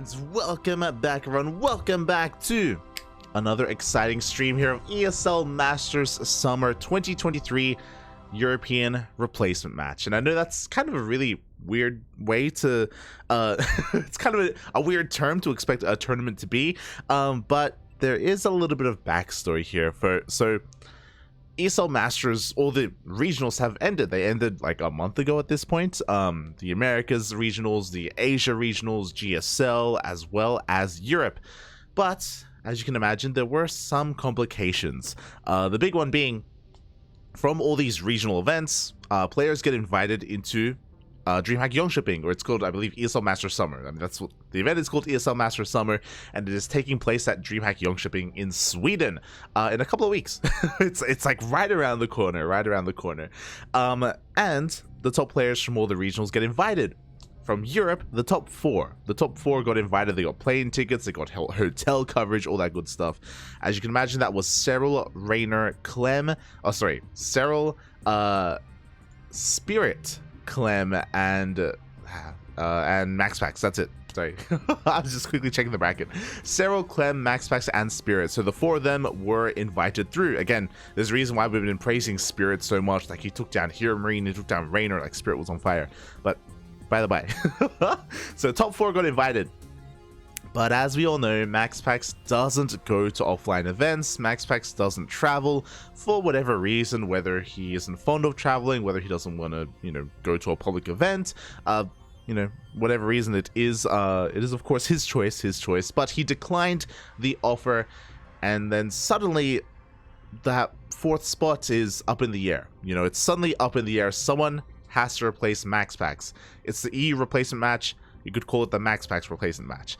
And welcome back, everyone. Welcome back to another exciting stream here of ESL Masters Summer 2023 European replacement match. And I know that's kind of a really weird way to it's kind of a weird term to expect a tournament to be, but there is a little bit of backstory here. So ESL Masters, all the regionals have ended. They ended like a month ago at this point. The Americas regionals, the Asia regionals, GSL, as well as Europe. But as you can imagine, there were some complications. The big one being, from all these regional events, players get invited into DreamHack Yongshipping, or it's called, I believe, ESL Master Summer. I mean, that's what the event is called, ESL Master Summer, and it is taking place at DreamHack Yongshipping in Sweden in a couple of weeks. it's like right around the corner, and the top players from all the regionals get invited. From Europe, the top four got invited. They got plane tickets, they got hotel coverage, all that good stuff. As you can imagine, that was Cyril, Rainer, Clem, Cyril, Spirit, Clem, and MaxPax. That's it. Sorry. I was just quickly checking the bracket. Cyril, Clem, MaxPax, and Spirit. So the four of them were invited through. Again, there's a reason why we've been praising Spirit so much. Like, he took down Hero Marine, he took down Rainer, like Spirit was on fire. But by the by, so top four got invited. But as we all know, MaxPax doesn't go to offline events. MaxPax doesn't travel for whatever reason, whether he isn't fond of traveling, whether he doesn't want to, go to a public event, whatever reason it is of course his choice, but he declined the offer, and then suddenly that fourth spot is up in the air. It's suddenly up in the air. Someone has to replace MaxPax. It's the EU replacement match. You could call it the MaxPax replacement match.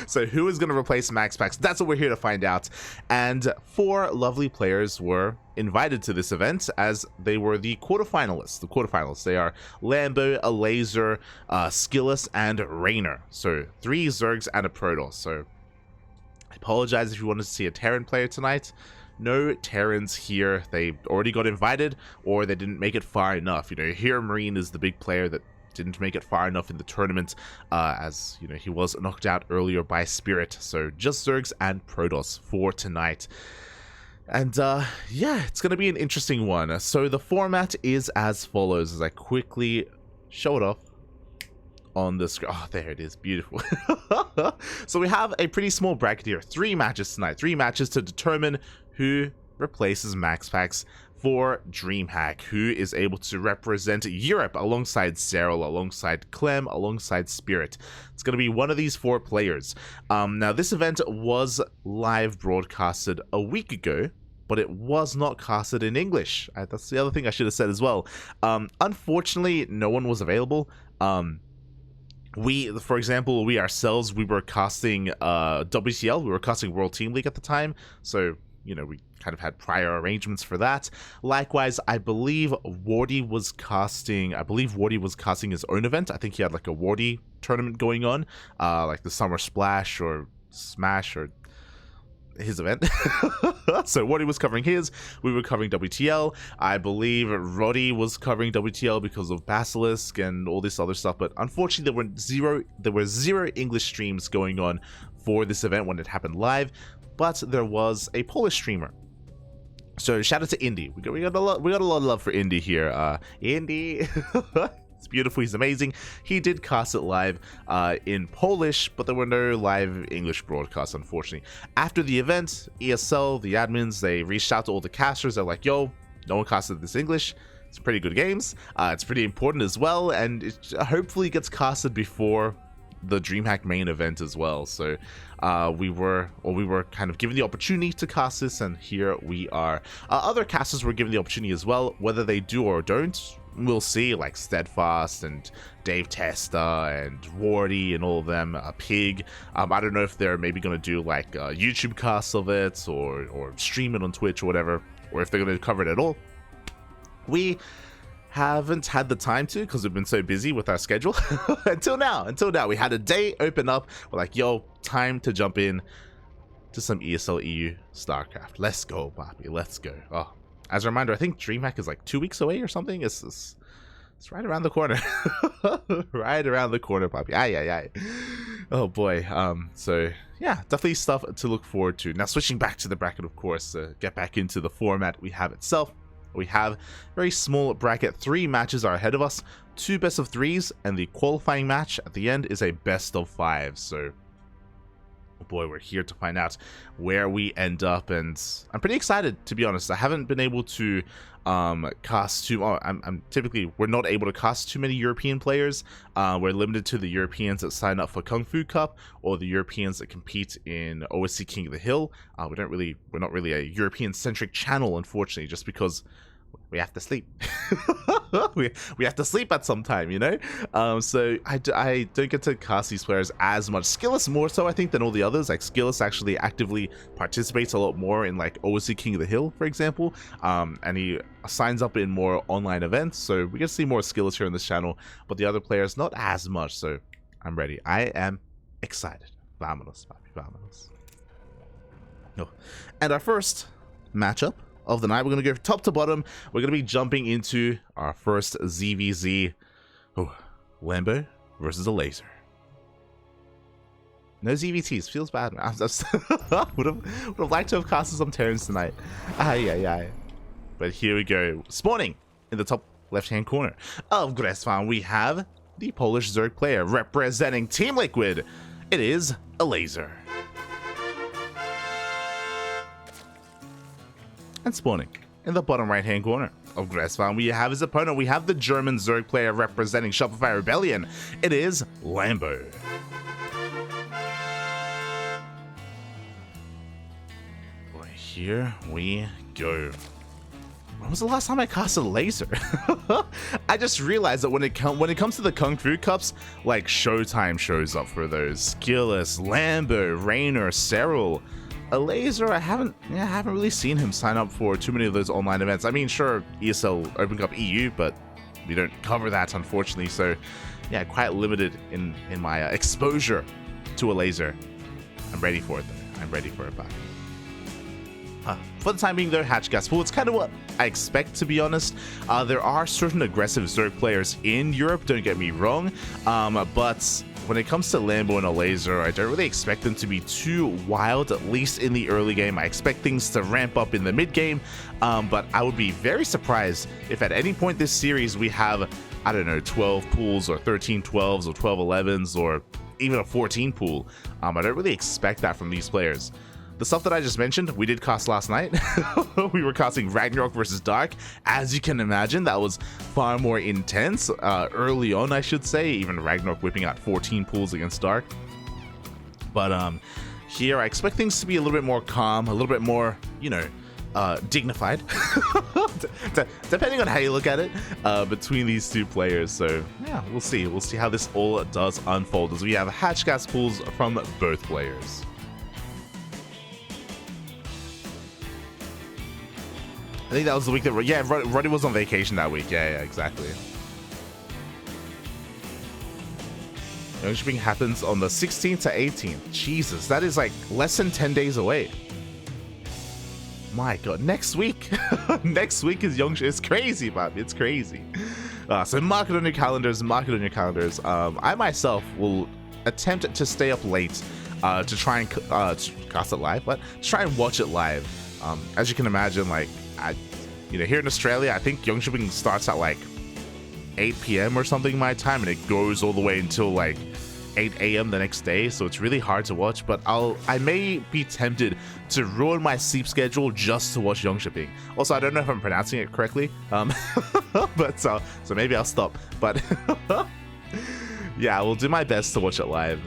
So who is going to replace MaxPax? That's what we're here to find out. And four lovely players were invited to this event, as they were the quarterfinalists. They are Lambo, Elazer, Skillus, and Rainer. So 3 Zergs and a Protoss. So I apologize if you wanted to see a Terran player tonight. No Terrans here. They already got invited, or they didn't make it far enough. Here Marine is the big player that didn't make it far enough in the tournament, as he was knocked out earlier by Spirit. So just Zergs and Protoss for tonight. And yeah, it's gonna be an interesting one. So the format is as follows, as I quickly show it off on the screen. Oh, there it is. Beautiful. So we have a pretty small bracket here. 3 matches tonight. 3 matches to determine who replaces MaxPax for DreamHack, who is able to represent Europe alongside Cyril, alongside Clem, alongside Spirit. It's going to be one of these 4 players. Now, this event was live broadcasted a week ago, but it was not casted in English. That's the other thing I should have said as well. Unfortunately, no one was available. For example, we ourselves, we were casting WCL, we were casting World Team League at the time, so we kind of had prior arrangements for that. Likewise, I believe Wardy was casting his own event. I think he had like a Wardy tournament going on, like the Summer Splash or Smash or his event. So Wardy was covering his, we were covering WTL. I believe Roddy was covering WTL because of Basilisk and all this other stuff, but unfortunately there were zero English streams going on for this event when it happened live. But there was a Polish streamer. So shout out to Indy. We got a lot of love for Indy here. Indy, it's beautiful. He's amazing. He did cast it live in Polish, but there were no live English broadcasts, unfortunately. After the event, ESL, the admins, they reached out to all the casters. They're like, "Yo, no one casted this English. It's pretty good games. It's pretty important as well, and it hopefully gets casted before the DreamHack main event as well." So we were kind of given the opportunity to cast this, and here we are. Other casters were given the opportunity as well. Whether they do or don't, we'll see, like Steadfast and Dave Testa and Wardy and all of them, Pig. I don't know if they're maybe going to do like YouTube casts of it, or stream it on Twitch or whatever, or if they're going to cover it at all. We haven't had the time to, because we've been so busy with our schedule until now. We had a day open up. We're like, yo, time to jump in to some ESL EU StarCraft. Let's go, Bobby. Let's go. Oh, as a reminder, I think DreamHack is like 2 weeks away or something. It's It's right around the corner. Right around the corner, Poppy. Aye, aye, aye. Oh boy. So yeah, definitely stuff to look forward to. Now switching back to the bracket, of course, to get back into the format we have itself. We have a very small bracket. 3 matches are ahead of us. 2 best of 3s, and the qualifying match at the end is a best of 5. So oh boy, we're here to find out where we end up, and I'm pretty excited, to be honest. I haven't been able to cast too. We're not able to cast too many European players. We're limited to the Europeans that sign up for Kung Fu Cup or the Europeans that compete in OSC King of the Hill. We're not really a European centric channel, unfortunately, just because we have to sleep. we have to sleep at some time, you know. So I don't get to cast these players as much. Skillus more so, I think, than all the others. Like Skillus actually actively participates a lot more in like OSC King of the Hill, for example, and he signs up in more online events, so we get to see more Skillus here on this channel, but the other players not as much. So I'm ready. I am excited. Vámonos, papi, vámonos. Oh. And our first matchup of the night, we're going to go top to bottom. We're going to be jumping into our first ZvZ. Oh, Lambo versus Elazer. No ZVTs. Feels bad, man. would have liked to have casted some Terrans tonight. Aye, aye, aye. But here we go. Spawning in the top left-hand corner of Gresfan, we have the Polish Zerg player representing Team Liquid. It is Elazer. And spawning in the bottom right hand corner of Gresfan, we have his opponent. We have the German Zerg player representing Shopify Rebellion. It is Lambo. Boy, here we go. When was the last time I casted Elazer? I just realized that when it comes to the Kung Fu Cups, like Showtime shows up for those. Skillus, Lambo, Rainer, Cyril. Elazer, I haven't really seen him sign up for too many of those online events. I mean, sure, ESL Open Cup EU, but we don't cover that, unfortunately. So, yeah, quite limited in my exposure to Elazer. I'm ready for it, though. I'm ready for it, back. For the time being, though, Hatch Gas Pool, it's kind of what I expect, to be honest. There are certain aggressive Zerg players in Europe, don't get me wrong, but when it comes to Lambo and Elazer, I don't really expect them to be too wild, at least in the early game. I expect things to ramp up in the mid game, but I would be very surprised if at any point this series we have, I don't know, 12 pools or 13 12s or 12 11s or even a 14 pool. I don't really expect that from these players. The stuff that I just mentioned, we did cast last night. We were casting Ragnarok versus Dark. As you can imagine, that was far more intense. Early on, I should say, even Ragnarok whipping out 14 pools against Dark. But here, I expect things to be a little bit more calm, a little bit more, you know, dignified. Depending on how you look at it, between these two players. So, yeah, we'll see. We'll see how this all does unfold as we have hatch gas pools from both players. I think that was the week that, yeah, Roddy was on vacation that week. Yeah, exactly. Young shipping happens on the 16th to 18th. Jesus, that is like less than 10 days away. My God, next week. Next week is Young. It's crazy, man. It's crazy. So mark it on your calendars. Mark it on your calendars. I myself will attempt to stay up late to try and cast it live, but try and watch it live. As you can imagine, like, here in Australia, I think Young Shipping starts at like 8 p.m. or something my time, and it goes all the way until like 8 a.m. the next day, so it's really hard to watch. But I may be tempted to ruin my sleep schedule just to watch Young Shipping. Also, I don't know if I'm pronouncing it correctly, but so maybe I'll stop. But yeah, I will do my best to watch it live.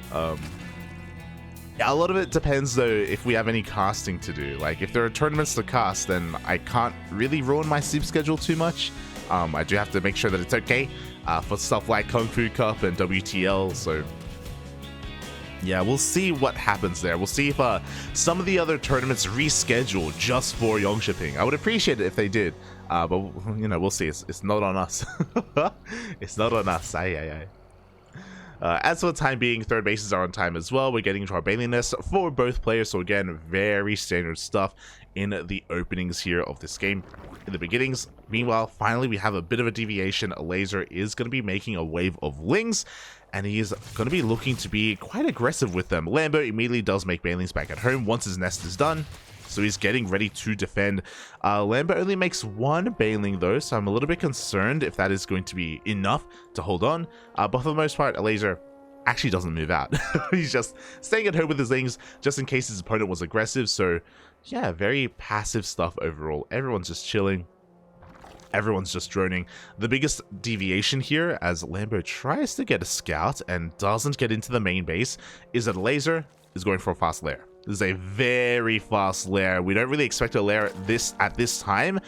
Yeah, a lot of it depends, though, if we have any casting to do. Like, if there are tournaments to cast, then I can't really ruin my sleep schedule too much. I do have to make sure that it's okay for stuff like Kung Fu Cup and WTL, so yeah, we'll see what happens there. We'll see if some of the other tournaments reschedule just for Young Shipping. I would appreciate it if they did, but, we'll see. It's not on us. It's not on us. Aye, aye, aye. As for the time being, third bases are on time as well. We're getting into our bailing nest for both players. So again, very standard stuff in the openings here of this game. In the beginnings, meanwhile, finally we have a bit of a deviation. Elazer is going to be making a wave of lings, and he is going to be looking to be quite aggressive with them. Lambo immediately does make bailings back at home once his nest is done, so he's getting ready to defend. Lambo only makes one bailing though, so I'm a little bit concerned if that is going to be enough to hold on. But for the most part, Elazer actually doesn't move out. He's just staying at home with his lings just in case his opponent was aggressive. So yeah, very passive stuff overall. Everyone's just chilling. Everyone's just droning. The biggest deviation here, as Lambo tries to get a scout and doesn't get into the main base, is that Elazer is going for a fast lair. This is a very fast lair. We don't really expect a lair at this time,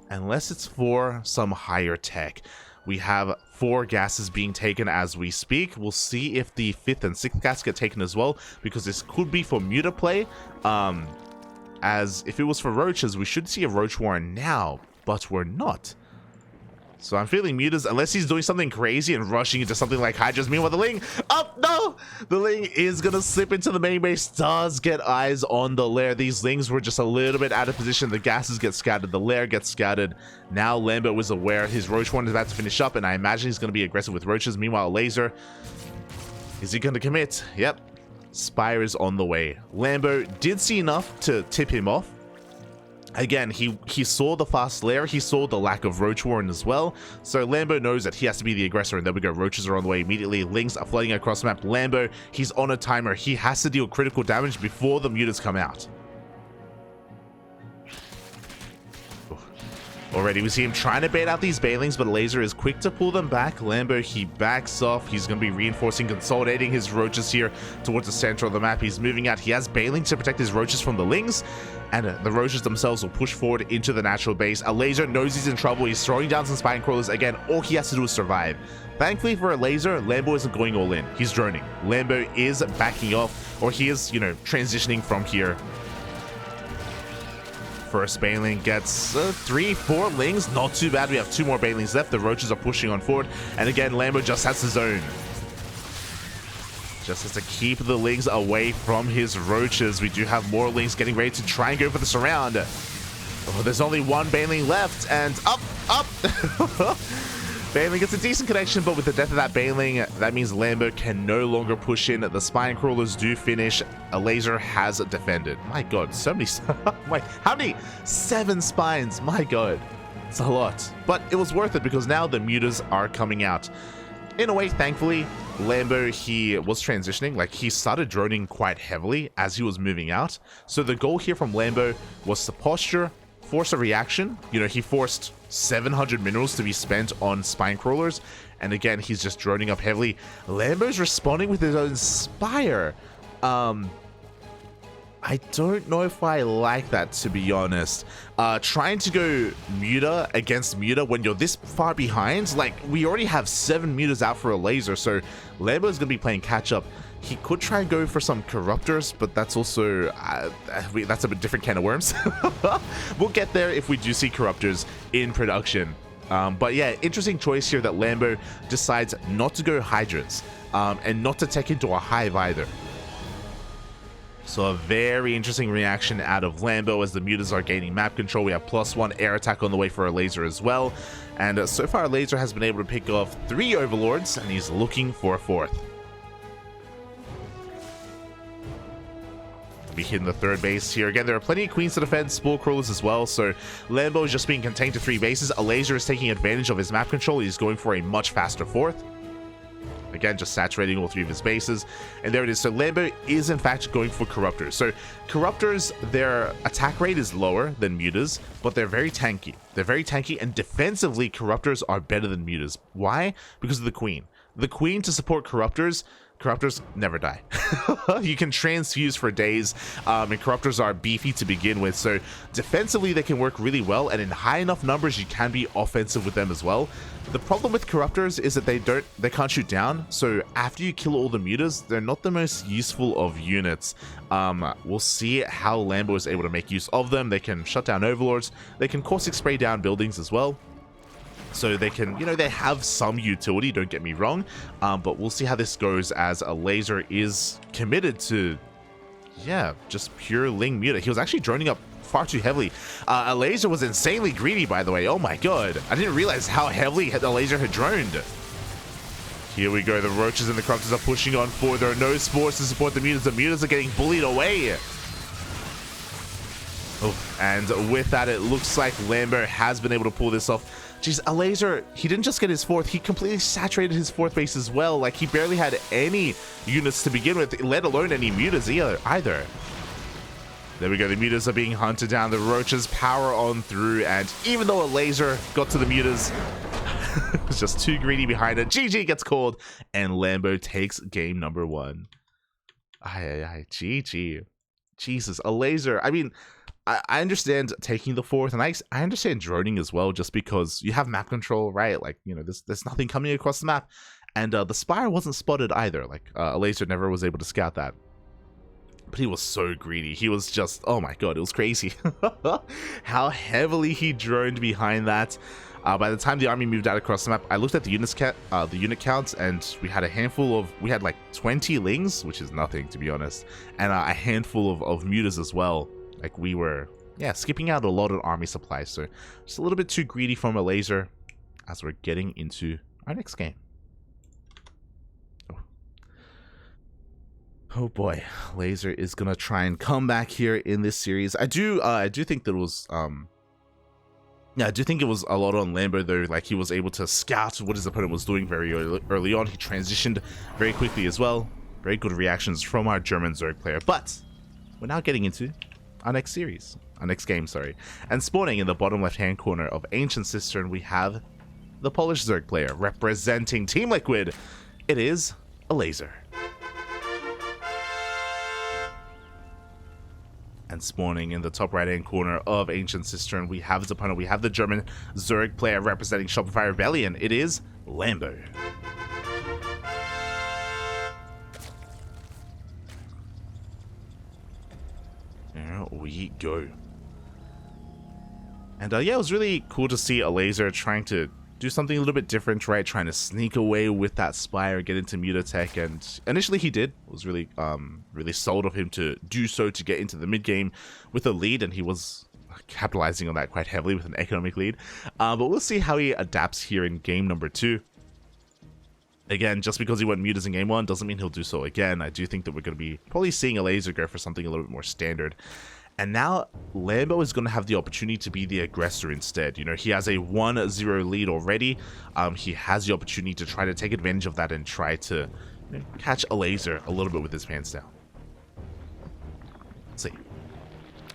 unless it's for some higher tech. We have 4 gases being taken as we speak. We'll see if the 5th and 6th gas get taken as well, because this could be for muta play. As if it was for roaches, we should see a roach warren now, but we're not. So I'm feeling mutas, unless he's doing something crazy and rushing into something like Hydras. Meanwhile, the Ling, oh no! The Ling is gonna slip into the main base, does get eyes on the lair. These Lings were just a little bit out of position. The gases get scattered, the lair gets scattered. Now Lambo is aware his roach warren is about to finish up, and I imagine he's gonna be aggressive with roaches. Meanwhile, Elazer, is he gonna commit? Yep. Spire is on the way. Lambo did see enough to tip him off. Again, he saw the fast lair, he saw the lack of roach warren as well, so Lambo knows that he has to be the aggressor, and there we go, roaches are on the way immediately. Lings are flooding across the map. Lambo, he's on a timer, he has to deal critical damage before the mutas come out. Already we see him trying to bait out these bailings, but Elazer is quick to pull them back. Lambo, he backs off. He's going to be reinforcing, consolidating his roaches here towards the center of the map. He's moving out. He has bailing to protect his roaches from the Lings, and the roaches themselves will push forward into the natural base. Elazer knows he's in trouble. He's throwing down some spine crawlers. Again, all he has to do is survive. Thankfully for Elazer, Lambo isn't going all in. He's droning. Lambo is backing off, or he is, transitioning from here. First bailing gets 3-4 Lings, not too bad. We have 2 more bailings left. The roaches are pushing on forward, and again Lambo just has his own. Just has to keep the Lings away from his roaches. We do have more Lings getting ready to try and go for the surround. Oh, there's only 1 bailing left, and up. Bailing gets a decent connection, but with the death of that bailing, that means Lambo can no longer push in. The spine crawlers do finish. Elazer has defended. My god, so many. Wait, how many? 7 spines. My god, it's a lot. But it was worth it, because now the mutas are coming out. In a way, thankfully, Lambo, he was transitioning. Like, he started droning quite heavily as he was moving out. So the goal here from Lambo was to posture, force a reaction. He forced 700 minerals to be spent on spine crawlers, and again he's just droning up heavily. Lambo's responding with his own spire. I don't know if I like that, to be honest. Trying to go muta against muta when you're this far behind, like, we already have 7 mutas out for Elazer, so Lambo's gonna be playing catch up. He could try and go for some corruptors, but that's also that's a bit different can of worms. We'll get there if we do see corruptors in production. But yeah, interesting choice here that Lambo decides not to go hydras and not to tech into a hive either. So a very interesting reaction out of Lambo as the mutas are gaining map control. We have +1 air attack on the way for Elazer as well. And so far Elazer has been able to pick off 3 overlords, and he's looking for a 4th. Be hitting the 3rd base here. Again, there are plenty of queens to defend, spore crawlers as well, so Lambo is just being contained to 3 bases. Elazer is taking advantage of his map control. He's going for a much faster 4th. Again, just saturating all 3 of his bases. And there it is. So Lambo is in fact going for corruptors. So corruptors, their attack rate is lower than mutas, but they're very tanky. They're very tanky, and defensively, corruptors are better than mutas. Why? Because of the queen. The queen to support corruptors never die. You can transfuse for days, and corruptors are beefy to begin with, so defensively they can work really well, and in high enough numbers you can be offensive with them as well. The problem with corruptors is that they can't shoot down, so after you kill all the mutas, they're not the most useful of units. We'll see how Lambo is able to make use of them. They can shut down overlords, they can caustic spray down buildings as well. So they can, you know, they have some utility, don't get me wrong, but we'll see how this goes as Elazer is committed to, yeah, just pure Ling Muta. He was actually droning up far too heavily. Elazer was insanely greedy, by the way. Oh my god. I didn't realize how heavily Elazer had droned. Here we go. The Roaches and the Corruptors are pushing on forward. There are no spores to support the Mutas. The Mutas are getting bullied away. Oh, and with that, it looks like Lambo has been able to pull this off. Jeez, Elazer, he didn't just get his fourth, he completely saturated his fourth base as well. Like, he barely had any units to begin with, let alone any mutas either. There we go, the mutas are being hunted down, the Roaches power on through, and even though Elazer got to the mutas, it's just too greedy behind it. GG gets called, and Lambo takes game number 1. GG. Jesus, Elazer, I mean, I understand taking the fourth, and I understand droning as well, just because you have map control, right? Like, you know, there's nothing coming across the map, and the Spire wasn't spotted either. Like, Elazer never was able to scout that. But he was so greedy. He was just, oh my god, it was crazy. How heavily he droned behind that. By the time the army moved out across the map, I looked at the unit counts, and we had we had like 20 Lings, which is nothing, to be honest, and a handful of mutas as well. Like, we were, yeah, skipping out a lot of army supplies, so just a little bit too greedy from Elazer as we're getting into our next game. Oh boy, Elazer is gonna try and come back here in this series. I do think that it was, yeah, I do think it was a lot on Lambo though. Like, he was able to scout what his opponent was doing very early on. He transitioned very quickly as well. Very good reactions from our German Zerg player. But we're now getting into our next game, sorry. And spawning in the bottom left-hand corner of Ancient Cistern, we have the Polish Zerg player representing Team Liquid. It is Elazer. And spawning in the top right-hand corner of Ancient Cistern, we have his opponent. We have the German Zerg player representing Shopify Rebellion. It is Lambo. There we go. And yeah, it was really cool to see Elazer trying to do something a little bit different, right? Trying to sneak away with that Spire, get into Mutatech, and initially he did. It was really, really sold of him to do so, to get into the mid game with a lead, and he was capitalizing on that quite heavily with an economic lead. But we'll see how he adapts here in game number 2. Again, just because he went mutas in game 1 doesn't mean he'll do so again. I do think that we're going to be probably seeing Elazer go for something a little bit more standard. And now Lambo is going to have the opportunity to be the aggressor instead. You know, he has a 1-0 lead already. He has the opportunity to try to take advantage of that and try to, you know, catch Elazer a little bit with his pants down. Let's see.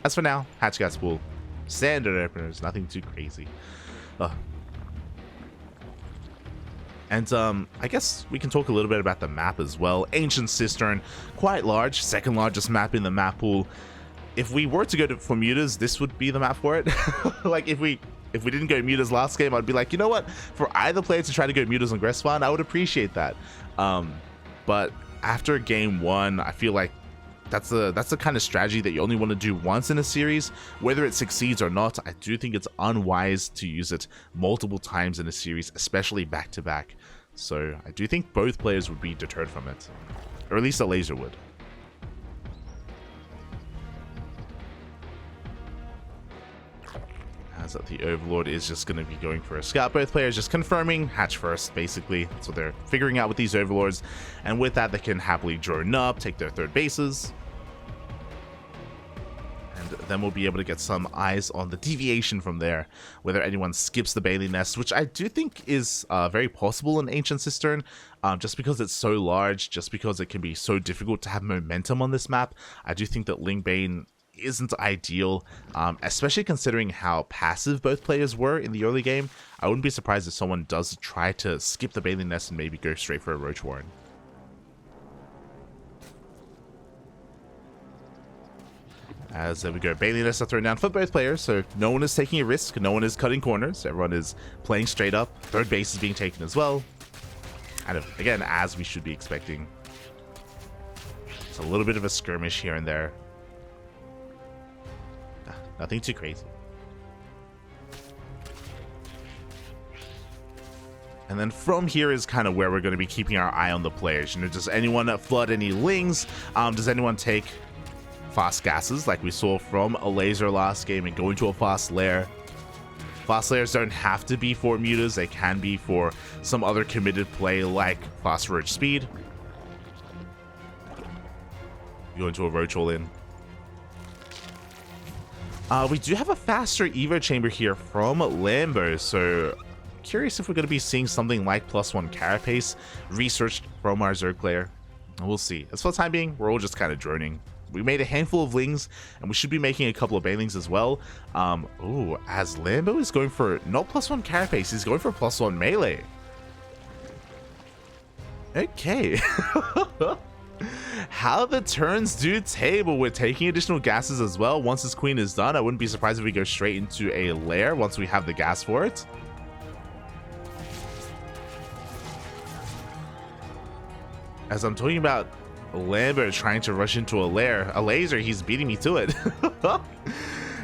As for now, Hatchgas Pool, standard openers, nothing too crazy. And I guess we can talk a little bit about the map as well. Ancient Cistern, quite large, second largest map in the map pool. If we were to go for mutas, this would be the map for it. Like, if we didn't go mutas last game, I'd be like, you know what? For either player to try to go mutas on Gresspawn, I would appreciate that. But after game 1, I feel like that's the kind of strategy that you only want to do once in a series. Whether it succeeds or not, I do think it's unwise to use it multiple times in a series, especially back to back. So I do think both players would be deterred from it, or at least Elazer would. As the Overlord is just going to be going for a scout. Both players just confirming hatch first, basically. That's what they're figuring out with these Overlords. And with that, they can happily drone up, take their third bases. And then we'll be able to get some eyes on the deviation from there. Whether anyone skips the Bailey Nest, which I do think is very possible in Ancient Cistern. Just because it's so large, just because it can be so difficult to have momentum on this map. I do think that Lingbane isn't ideal, especially considering how passive both players were in the early game. I wouldn't be surprised if someone does try to skip the Bailey Nest and maybe go straight for a Roach Warren. As there we go, Bailey Nests are thrown down for both players, so no one is taking a risk, no one is cutting corners, everyone is playing straight up. Third base is being taken as well. And again, as we should be expecting. It's a little bit of a skirmish here and there. Nothing too crazy. And then from here is kind of where we're going to be keeping our eye on the players. You know, does anyone flood any lings? Does anyone take fast gases like we saw from Elazer last game and go into a fast lair? Fast lairs don't have to be for mutas. They can be for some other committed play like fast roach speed. Go into a roach all in. We do have a faster Evo chamber here from Lambo, so curious if we're going to be seeing something like +1 carapace researched from our Zerg player. We'll see. As for the time being, we're all just kind of droning. We made a handful of lings, and we should be making a couple of banelings as well. Ooh, as Lambo is going for not +1 carapace, he's going for +1 melee. Okay. How the turns do table. We're taking additional gases as well. Once this queen is done, I wouldn't be surprised if we go straight into a lair once we have the gas for it. As I'm talking about Lambo trying to rush into a lair, Elazer, he's beating me to it.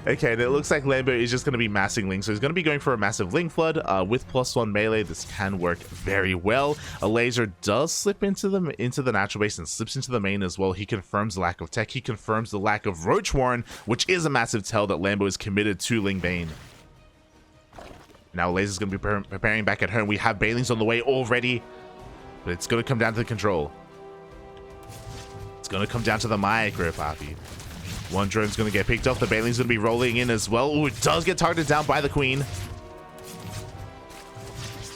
Okay, and it looks like Lambo is just going to be massing Ling, so he's going to be going for a massive Ling flood with +1 melee. This can work very well. Elazer does slip into the natural base and slips into the main as well. He confirms the lack of tech. He confirms the lack of Roach Warren, which is a massive tell that Lambo is committed to Ling Bane. Now Elazer's going to be preparing back at home. We have Banelings on the way already, but it's going to come down to the control. It's going to come down to the micro, Papi. One drone's going to get picked off. The Baneling's going to be rolling in as well. Ooh, it does get targeted down by the queen.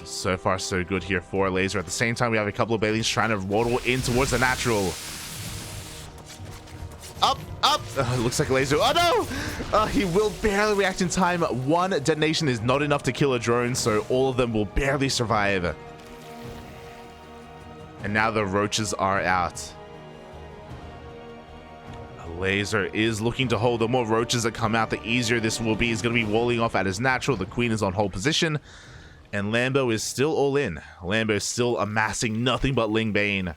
So far, so good here for Elazer. At the same time, we have a couple of Banelings trying to waddle in towards the natural. Up, up. It looks like Elazer. Oh, no! He will barely react in time. One detonation is not enough to kill a drone, so all of them will barely survive. And now the roaches are out. Elazer is looking to hold. The more roaches that come out, the easier this will be. He's going to be walling off at his natural. The queen is on hold position. And Lambo is still all in. Lambo is still amassing nothing but Ling Bane.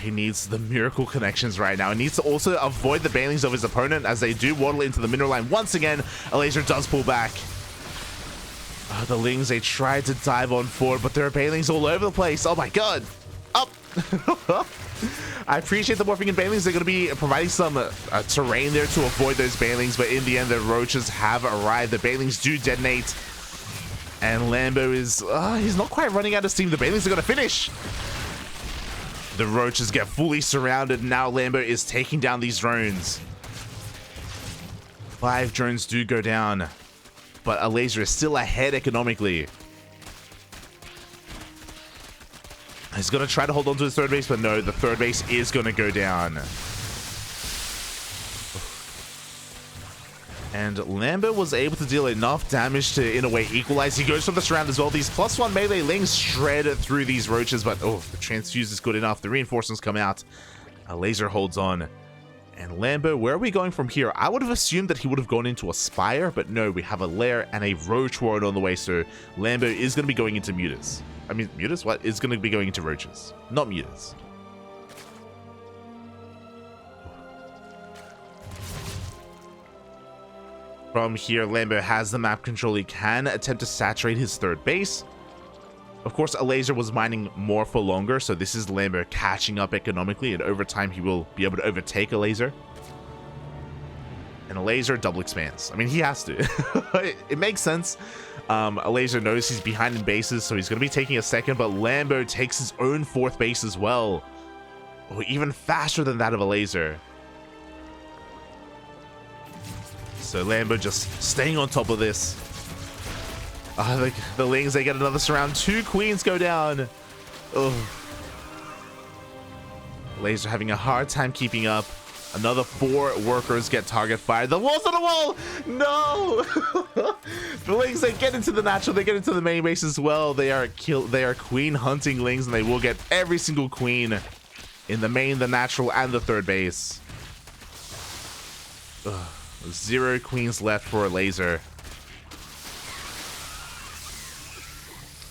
He needs the miracle connections right now. He needs to also avoid the Banelings of his opponent as they do waddle into the mineral line once again. Elazer does pull back. The Lings, they tried to dive on forward, but there are Banelings all over the place. Oh my god. Up. I appreciate the morphing in Banelings. They're going to be providing some terrain there to avoid those Banelings, but in the end, the roaches have arrived. The Banelings do detonate. And Lambo is... he's not quite running out of steam. The Banelings are going to finish. The roaches get fully surrounded. Now Lambo is taking down these drones. 5 drones do go down. But Elazer is still ahead economically. He's going to try to hold on to his third base, but no, the third base is going to go down. And Lambo was able to deal enough damage to, in a way, equalize. He goes for the surround as well. These +1 melee Lings shred through these roaches, but oh, the transfuse is good enough. The reinforcements come out. Elazer holds on. And Lambo, where are we going from here? I would have assumed that he would have gone into a Spire, but no, we have a Lair and a Roach Warren on the way, so Lambo is going to be going into Mutas. I mean, Mutas? What? Is going to be going into Roaches, not Mutas. From here, Lambo has the map control. He can attempt to saturate his third base. Of course, Elazer was mining more for longer, so this is Lambo catching up economically, and over time he will be able to overtake Elazer. And Elazer double expands. I mean, he has to. It makes sense. Elazer knows he's behind in bases, so he's going to be taking a second, but Lambo takes his own fourth base as well. Oh, even faster than that of Elazer. So Lambo just staying on top of this. The Lings, they get another surround. 2 queens go down. Oh. Elazer having a hard time keeping up. Another 4 workers get target fired. The wall's on the wall! No! The Lings, they get into the natural. They get into the main base as well. They are queen hunting Lings, and they will get every single queen in the main, the natural, and the third base. Ugh. 0 queens left for Elazer.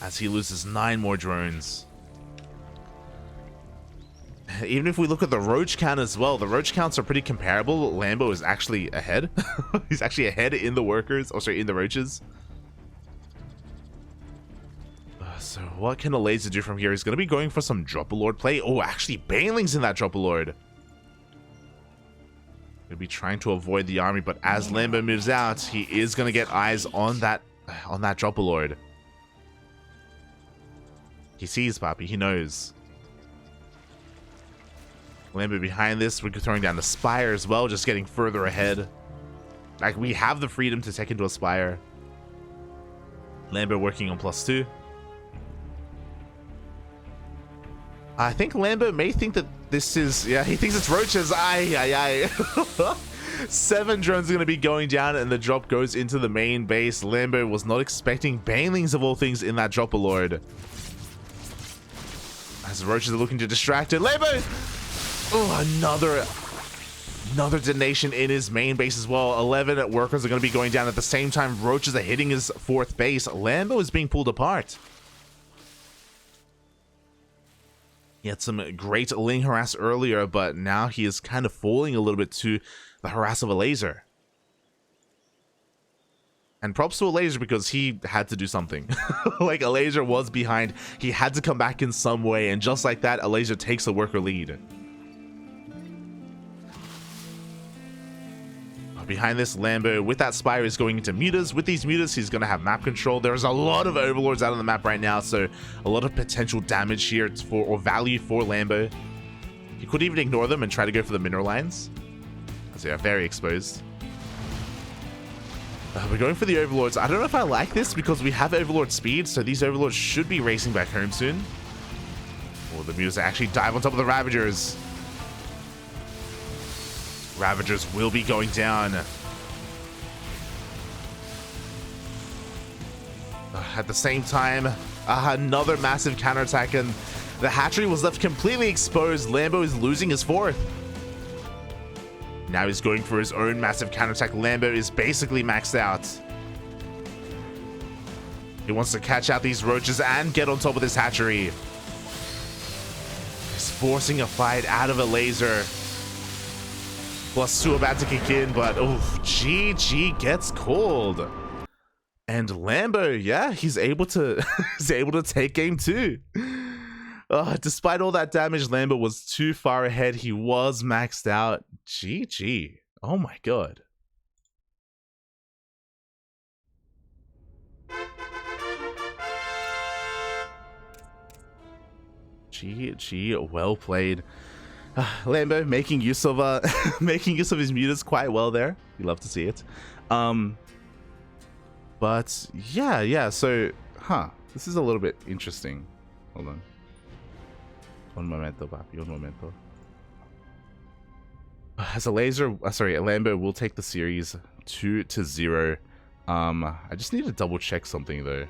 As he loses 9 more drones. Even if we look at the roach count as well, the roach counts are pretty comparable. Lambo is actually ahead. He's actually ahead in the workers, or sorry, in the roaches. So what can Elazer do from here? He's going to be going for some Dropper play. Oh, actually, Baneling's in that Dropper Lord. He'll be trying to avoid the army, but as Lambo moves out, he is going to get eyes on that Dropper Lord. He sees Papi. He knows. Lambo behind this. We're throwing down the Spire as well, just getting further ahead. Like, we have the freedom to take into a Spire. Lambo working on +2. I think Lambo may think that this is... Yeah, he thinks it's roaches. Aye. 7 drones are going to be going down, and the drop goes into the main base. Lambo was not expecting Banelings of all things in that Dropper Lord. As the roaches are looking to distract it. Lambo! Oh, another detonation in his main base as well. 11 workers are going to be going down at the same time. Roaches are hitting his 4th base. Lambo is being pulled apart. He had some great Ling harass earlier, but now he is kind of falling a little bit to the harass of Elazer. And props to Elazer because he had to do something. Like, Elazer was behind. He had to come back in some way, and just like that, Elazer takes the worker lead. Behind this, Lambo with that Spire is going into mutas. With these mutas, he's going to have map control. There's a lot of overlords out on the map right now, so a lot of potential damage here or value for Lambo. He could even ignore them and try to go for the mineral lines, as they are very exposed. We're going for the overlords. I don't know if I like this because we have overlord speed, so these overlords should be racing back home soon. Or the mutas actually dive on top of the Ravagers. Ravagers will be going down. At the same time, another massive counterattack, and the hatchery was left completely exposed. Lambo is losing his 4th. Now he's going for his own massive counterattack. Lambo is basically maxed out. He wants to catch out these roaches and get on top of this hatchery. He's forcing a fight out of Elazer. +2 about to kick in, but GG gets called. And Lambo, yeah, he's able to take game 2. Despite all that damage, Lambo was too far ahead. He was maxed out. GG. Oh my god. GG, well played. Lambo making use of his mutas quite well there. You love to see it. But yeah, so this is a little bit interesting. Hold on. Un momento, papi, un momento. As Lambo will take the series 2-0. I just need to double check something though.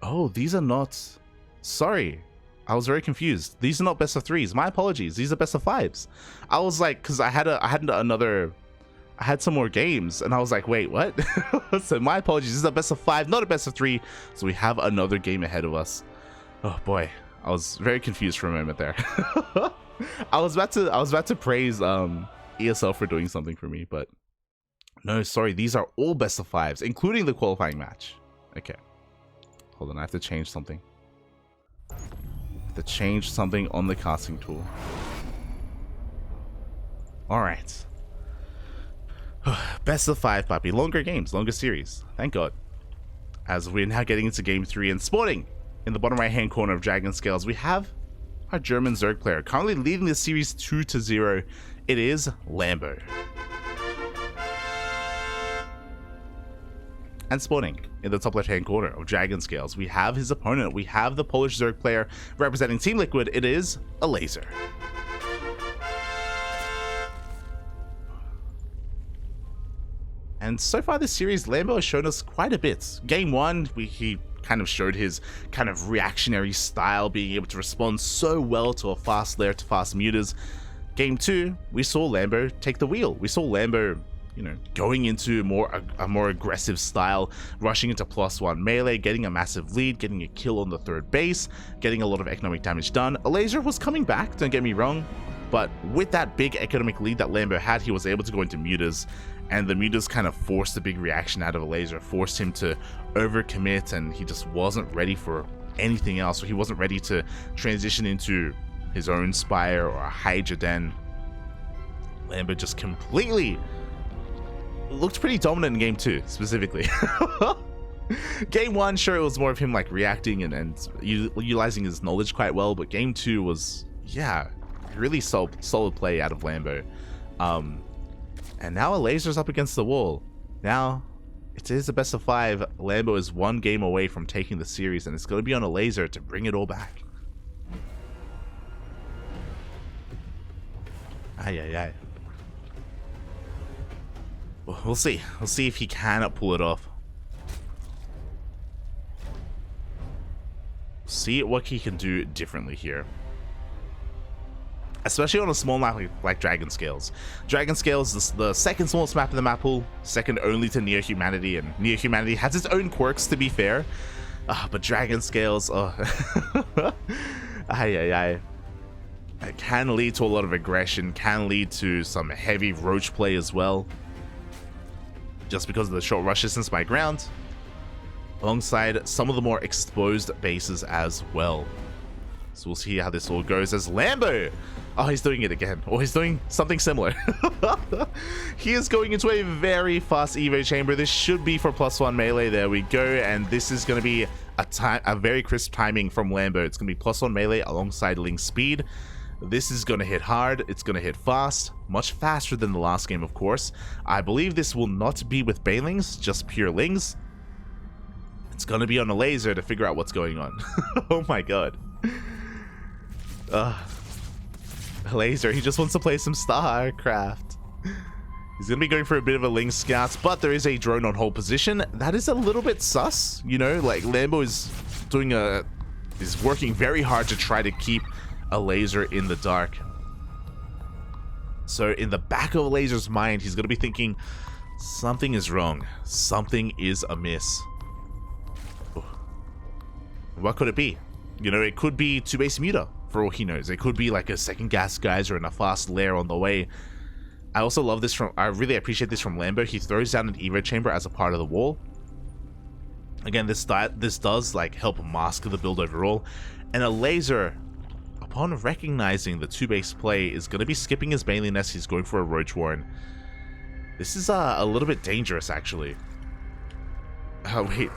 Oh, these are not... Sorry, I was very confused. These are not best of 3s. My apologies. These are best of 5s. I was like, because I had some more games, and I was like, wait, what? So my apologies. This is a best of 5, not a best of 3. So we have another game ahead of us. Oh boy, I was very confused for a moment there. I was about to praise ESL for doing something for me, but no, sorry. These are all best of 5s, including the qualifying match. Okay, hold on. I have to change something. On the casting tool. All right. Best of 5, papi. Longer games, longer series. Thank God. As we're now getting into game 3 and sporting in the bottom right hand corner of Dragon Scales, we have our German Zerg player currently leading the series 2-0. It is Lambo. And spawning in the top left hand corner of Dragon Scales, we have his opponent. We have the Polish Zerg player representing Team Liquid. It is Elazer. And so far this series, Lambo has shown us quite a bit. Game 1, he kind of showed his kind of reactionary style, being able to respond so well to a fast layer to fast mutas. Game 2, we saw Lambo take the wheel. We saw Lambo, going into a more aggressive style, rushing into +1 melee, getting a massive lead, getting a kill on the 3rd base, getting a lot of economic damage done. Elazer was coming back, don't get me wrong, but with that big economic lead that Lambo had, he was able to go into mutas and the mutas kind of forced a big reaction out of Elazer, forced him to overcommit, and he just wasn't ready for anything else. So he wasn't ready to transition into his own Spire or a Hydra Den. Lambo just completely looked pretty dominant in game 2 specifically. Game 1, sure, it was more of him like reacting and utilizing his knowledge quite well, but game 2 was, yeah, really solid play out of Lambo. And now Elazer's up against the wall. Now it is a best of 5. Lambo is 1 game away from taking the series, and it's going to be on Elazer to bring it all back. Ay. Well, we'll see. We'll see if he can pull it off. See what he can do differently here. Especially on a small map like Dragon Scales. Dragon Scales is the second smallest map in the map pool, second only to Neo Humanity, and Neo Humanity has its own quirks, to be fair. But Dragon Scales, it can lead to a lot of aggression, can lead to some heavy roach play as well, just because of the short rush distance by ground, alongside some of the more exposed bases as well. So we'll see how this all goes as Lambo, oh, he's doing it again, or he's doing something similar. He is going into a very fast Evo chamber. This should be for +1 melee. There we go, and this is going to be a very crisp timing from Lambo. It's going to be +1 melee alongside Ling speed. This is going to hit hard, it's going to hit fast, much faster than the last game, of course. I believe this will not be with Banelings, just pure Lings. It's going to be on a laser to figure out what's going on. Oh my god. Elazer, he just wants to play some StarCraft. He's going to be going for a bit of a Ling Scouts, but there is a drone on hold position. That is a little bit sus, you know, like Lambo is working very hard to try to keep Elazer in the dark. So in the back of Elazer's mind, he's going to be thinking, something is wrong, something is amiss. What could it be? You know, it could be 2-base muta, for all he knows. It could be like a second gas geyser and a fast lair on the way. I also love this I really appreciate this from Lambo. He throws down an Evo chamber as a part of the wall. Again, this does like help mask the build overall. And Elazer, upon recognizing the 2-base play, is going to be skipping his Baneling Nest. He's going for a Roach Warren. This is a little bit dangerous, actually. Oh, wait.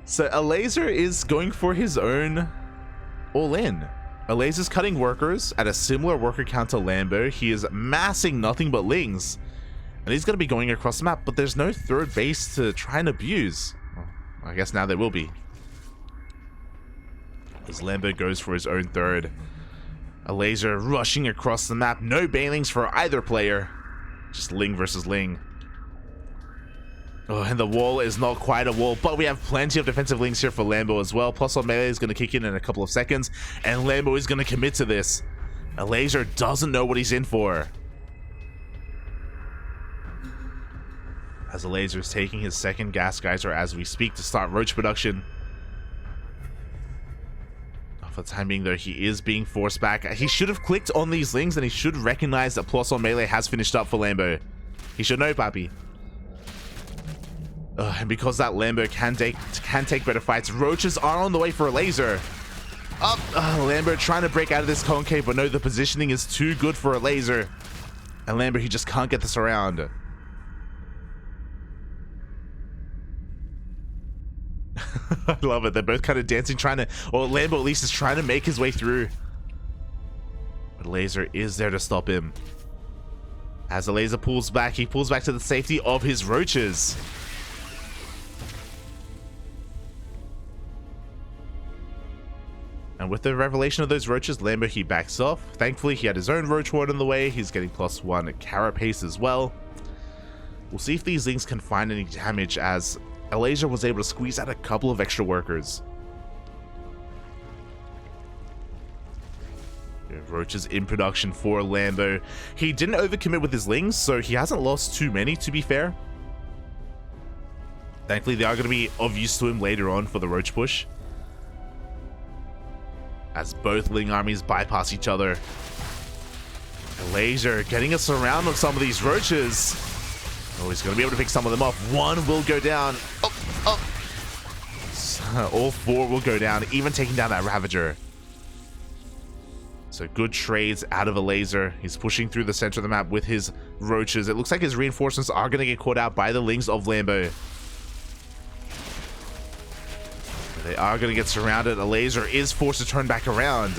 So Elazer is going for his own all-in. Elazer's cutting workers at a similar worker count to Lambo. He is massing nothing but Lings. And he's going to be going across the map, but there's no third base to try and abuse. Well, I guess now there will be. As Lambo goes for his own third. Elazer rushing across the map. No Banelings for either player. Just Ling versus Ling. Oh, and the wall is not quite a wall, but we have plenty of defensive Lings here for Lambo as well. +1 melee is going to kick in a couple of seconds, and Lambo is going to commit to this. Elazer doesn't know what he's in for. As Elazer is taking his second gas geyser as we speak to start roach production. For the time being, though, he is being forced back. He should have clicked on these Lings, and he should recognize that +1 melee has finished up for Lambo. He should know, papi. And because that Lambo can take better fights, roaches are on the way for Elazer. Lambo trying to break out of this concave, but no, the positioning is too good for Elazer. And Lambo, he just can't get this around. I love it. They're both kind of dancing, or Lambo at least is trying to make his way through. But Elazer is there to stop him. As Elazer pulls back, he pulls back to the safety of his roaches. And with the revelation of those roaches, Lambo, he backs off. Thankfully, he had his own roach ward on the way. He's getting +1 carapace as well. We'll see if these Lings can find any damage, as Elazer was able to squeeze out a couple of extra workers. Roaches in production for Lambo. He didn't overcommit with his Lings, so he hasn't lost too many, to be fair. Thankfully, they are going to be of use to him later on for the roach push, as both Ling armies bypass each other. Elazer getting us around on some of these roaches. Oh, he's going to be able to pick some of them off. One will go down. All 4 will go down, even taking down that Ravager. So good trades out of Elazer. He's pushing through the center of the map with his roaches. It looks like his reinforcements are going to get caught out by the Lings of Lambo. They are going to get surrounded. Elazer is forced to turn back around.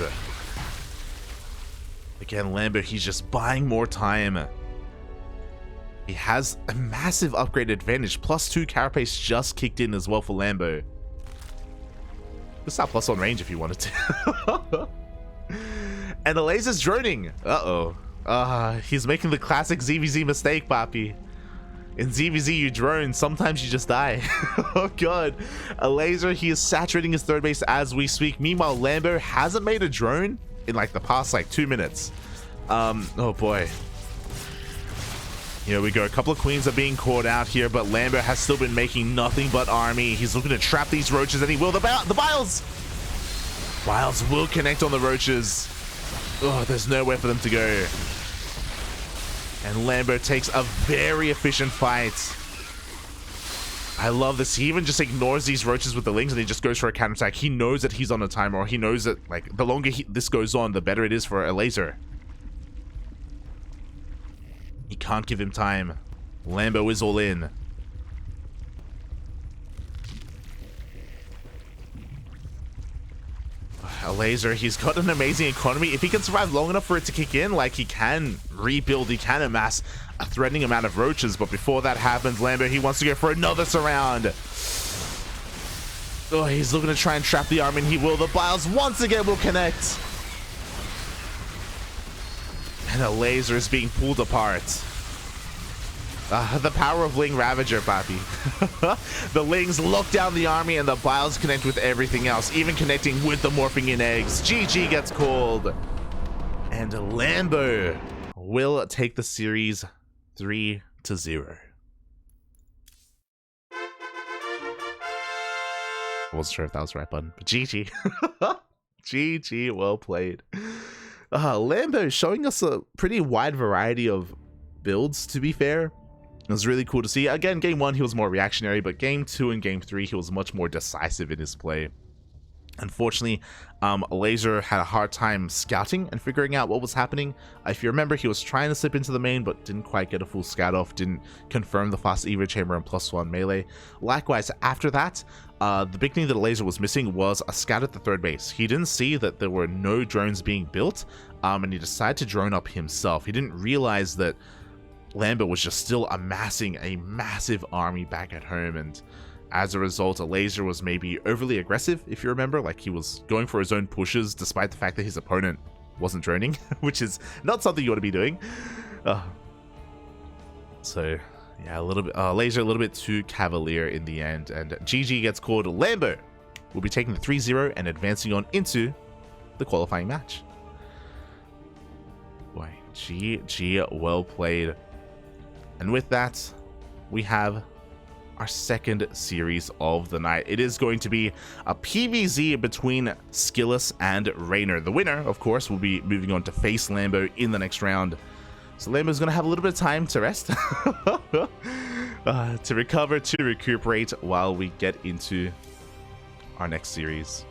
Again, Lambo, he's just buying more time. He has a massive upgrade advantage. +2 carapace just kicked in as well for Lambo. Just that +1 range if you wanted to. And Elazer's droning. He's making the classic ZvZ mistake, Papi. In ZvZ, you drone. Sometimes you just die. Oh, God. Elazer, he is saturating his third base as we speak. Meanwhile, Lambo hasn't made a drone in like the past 2 minutes. Oh, boy. Here we go. A couple of queens are being caught out here, but Lambo has still been making nothing but army. He's looking to trap these roaches, and he will. The Biles! Biles will connect on the roaches. Oh, there's nowhere for them to go. And Lambo takes a very efficient fight. I love this. He even just ignores these roaches with the Lings, and he just goes for a counterattack. He knows that he's on a timer, or he knows that the longer this goes on, the better it is for Elazer. He can't give him time. Lambo is all in. Elazer, he's got an amazing economy. If he can survive long enough for it to kick in, he can rebuild, he can amass a threatening amount of roaches. But before that happens, Lambo, he wants to go for another surround. Oh, he's looking to try and trap the arm, and he will. The Biles once again will connect. And Elazer is being pulled apart. The power of Ling Ravager, Papi. The Lings lock down the army, and the Biles connect with everything else, even connecting with the morphing in eggs. GG gets called. And Lambo will take the series 3-0. I wasn't sure if that was the right button, but GG. GG, well played. Lambo showing us a pretty wide variety of builds, to be fair. It was really cool to see. Again, game 1, he was more reactionary, but game 2 and game 3, he was much more decisive in his play. Unfortunately, Elazer had a hard time scouting and figuring out what was happening. If you remember, he was trying to slip into the main, but didn't quite get a full scout off, didn't confirm the fast Evo chamber and +1 melee. Likewise, after that, the big thing that Elazer was missing was a scout at the third base. He didn't see that there were no drones being built, and he decided to drone up himself. He didn't realize that Lambo was just still amassing a massive army back at home, and as a result, Elazer was maybe overly aggressive, if you remember. He was going for his own pushes despite the fact that his opponent wasn't droning, which is not something you want to be doing. So yeah, Elazer a little bit too cavalier in the end, and GG gets called. Lambo will be taking the 3-0 and advancing on into the qualifying match. Boy, GG, well played. And with that, we have our second series of the night. It is going to be a PvZ between Skillus and Raynor. The winner, of course, will be moving on to face Lambo in the next round. So Lambo's going to have a little bit of time to rest, to recover, to recuperate while we get into our next series.